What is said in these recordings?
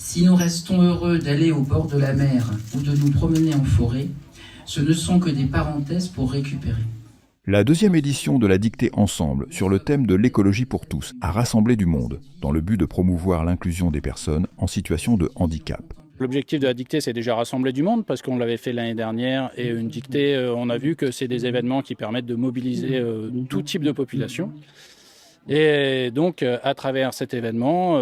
Si nous restons heureux d'aller au bord de la mer ou de nous promener en forêt, ce ne sont que des parenthèses pour récupérer. La deuxième édition de la dictée Ensemble sur le thème de l'écologie pour tous a rassemblé du monde dans le but de promouvoir l'inclusion des personnes en situation de handicap. L'objectif de la dictée, c'est déjà rassembler du monde parce qu'on l'avait fait l'année dernière et une dictée, on a vu que c'est des événements qui permettent de mobiliser tout type de population. Et donc, à travers cet événement,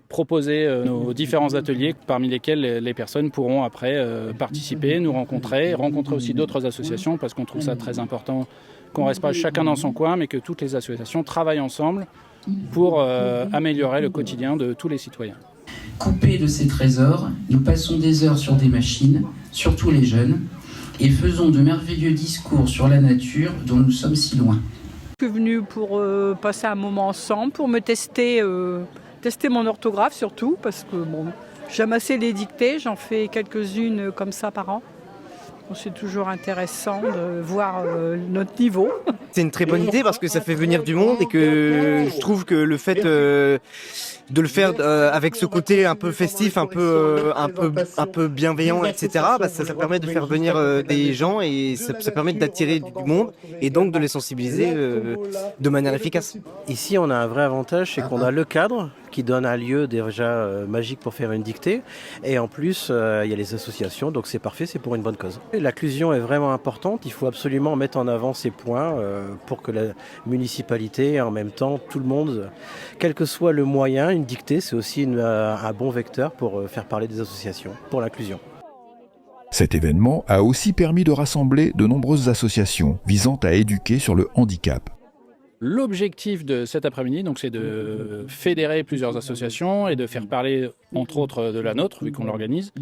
proposer nos différents ateliers parmi lesquels les personnes pourront après participer, nous rencontrer aussi d'autres associations parce qu'on trouve ça très important qu'on ne reste pas chacun dans son coin, mais que toutes les associations travaillent ensemble pour améliorer le quotidien de tous les citoyens. Coupés de ces trésors, nous passons des heures sur des machines, surtout les jeunes, et faisons de merveilleux discours sur la nature dont nous sommes si loin. Je suis venue pour passer un moment ensemble, pour me tester mon orthographe surtout, parce que j'aime assez les dictées, j'en fais quelques-unes comme ça par an. Donc, c'est toujours intéressant de voir notre niveau. C'est une très bonne idée parce que ça fait venir du monde et que je trouve que le fait de le faire avec ce côté un peu festif, un peu bienveillant, etc. Ça permet de faire venir des gens et ça permet d'attirer du monde et donc de les sensibiliser de manière efficace. Ici, on a un vrai avantage, c'est qu'on a le cadre qui donne un lieu déjà magique pour faire une dictée. Et en plus, il y a les associations, donc c'est parfait, c'est pour une bonne cause. L'inclusion est vraiment importante, il faut absolument mettre en avant ces points pour que la municipalité, en même temps, tout le monde, quel que soit le moyen, une dictée, c'est aussi un bon vecteur pour faire parler des associations, pour l'inclusion. Cet événement a aussi permis de rassembler de nombreuses associations visant à éduquer sur le handicap. L'objectif de cet après-midi, donc, c'est de fédérer plusieurs associations et de faire parler, entre autres, de la nôtre, vu qu'on l'organise,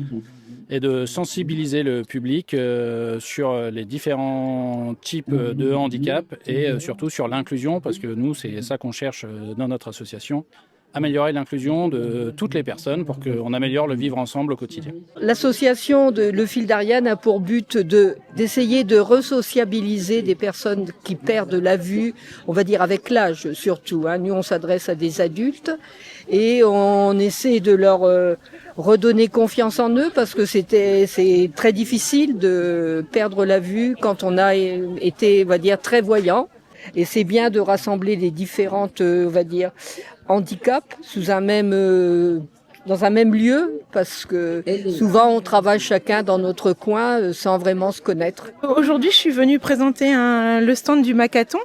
et de sensibiliser le public sur les différents types de handicap et surtout sur l'inclusion, parce que nous, c'est ça qu'on cherche dans notre association. Améliorer l'inclusion de toutes les personnes pour qu'on améliore le vivre ensemble au quotidien. L'association Le Fil d'Ariane a pour but d'essayer de resociabiliser des personnes qui perdent la vue, on va dire avec l'âge surtout. Nous, on s'adresse à des adultes et on essaie de leur redonner confiance en eux parce que c'est très difficile de perdre la vue quand on a été, on va dire, très voyant. Et c'est bien de rassembler les différentes, on va dire, handicaps dans un même lieu, parce que souvent on travaille chacun dans notre coin sans vraiment se connaître. Aujourd'hui, je suis venue présenter le stand du Makaton.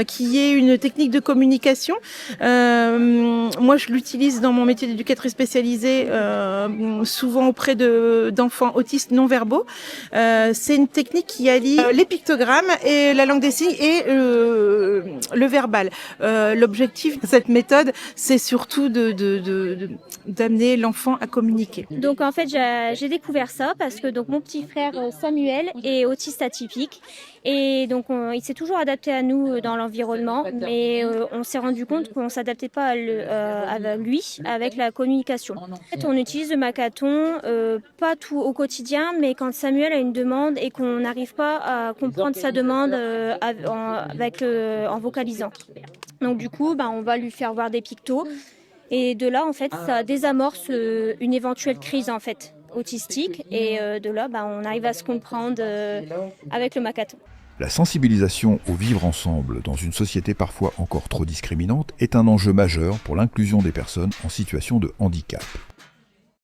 Qui est une technique de communication. Moi, je l'utilise dans mon métier d'éducatrice spécialisée, souvent auprès d'enfants autistes non-verbaux. C'est une technique qui allie les pictogrammes et la langue des signes et le verbal. L'objectif de cette méthode, c'est surtout d'amener l'enfant à communiquer. Donc en fait, j'ai découvert ça parce que donc mon petit frère Samuel est autiste atypique. Et donc, il s'est toujours adapté à nous dans l'environnement, mais on s'est rendu compte qu'on ne s'adaptait pas à lui avec la communication. En fait, on utilise le Makaton, pas tout au quotidien, mais quand Samuel a une demande et qu'on n'arrive pas à comprendre sa demande en vocalisant. Donc du coup, on va lui faire voir des pictos. Et de là, en fait, ça désamorce une éventuelle crise, en fait, autistique. Et de là, on arrive à se comprendre avec le Makaton. La sensibilisation au vivre ensemble dans une société parfois encore trop discriminante est un enjeu majeur pour l'inclusion des personnes en situation de handicap.